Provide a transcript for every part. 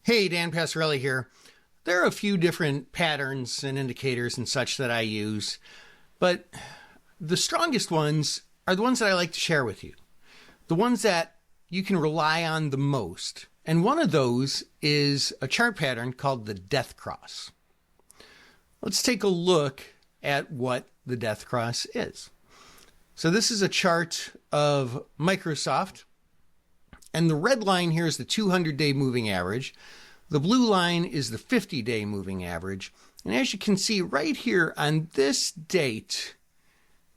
Hey, Dan Passarelli here. There are a few different patterns and indicators and such that I use, but the strongest ones are the ones that I like to share with you. The ones that you can rely on the most. And one of those is a chart pattern called the death cross. Let's take a look at what the death cross is. So this is a chart of Microsoft. And the red line here is the 200-day moving average. The blue line is the 50-day moving average. And as you can see right here on this date,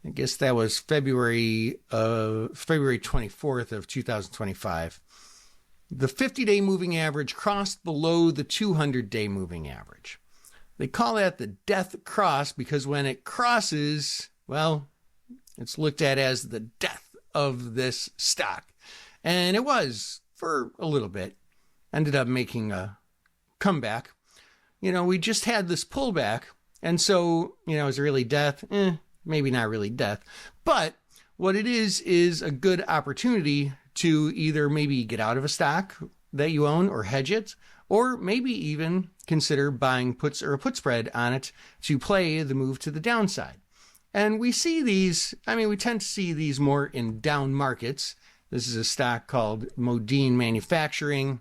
I guess that was February 24th of 2025, the 50-day moving average crossed below the 200-day moving average. They call that the death cross because when it crosses, well, it's looked at as the death of this stock. And it was for a little bit. Ended up making a comeback. We just had this pullback. And so, is it really death? Maybe not really death. But what it is a good opportunity to either maybe get out of a stock that you own or hedge it, or maybe even consider buying puts or a put spread on it to play the move to the downside. And we see these, we tend to see these more in down markets. This is a stock called Modine Manufacturing.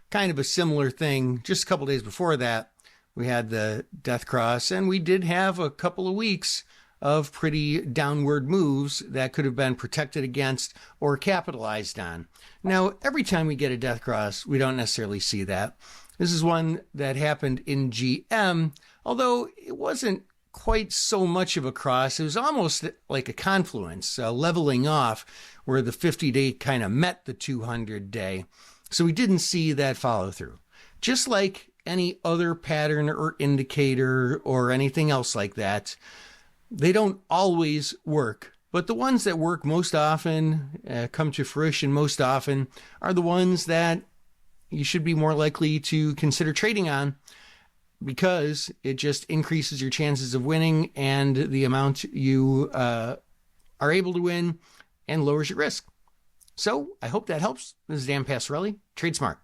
Kind of a similar thing. Just a couple days before that, we had the death cross, and we did have a couple of weeks of pretty downward moves that could have been protected against or capitalized on. Now, every time we get a death cross, we don't necessarily see that. This is one that happened in GM, although it wasn't quite so much of a cross. It was almost like a confluence, leveling off where the 50-day kind of met the 200-day. So we didn't see that follow through. Just like any other pattern or indicator or anything else like that, they don't always work. But the ones that work most often, come to fruition most often, are the ones that you should be more likely to consider trading on, because it just increases your chances of winning and the amount you are able to win and lowers your risk. So I hope that helps. This is Dan Passarelli. Trade smart.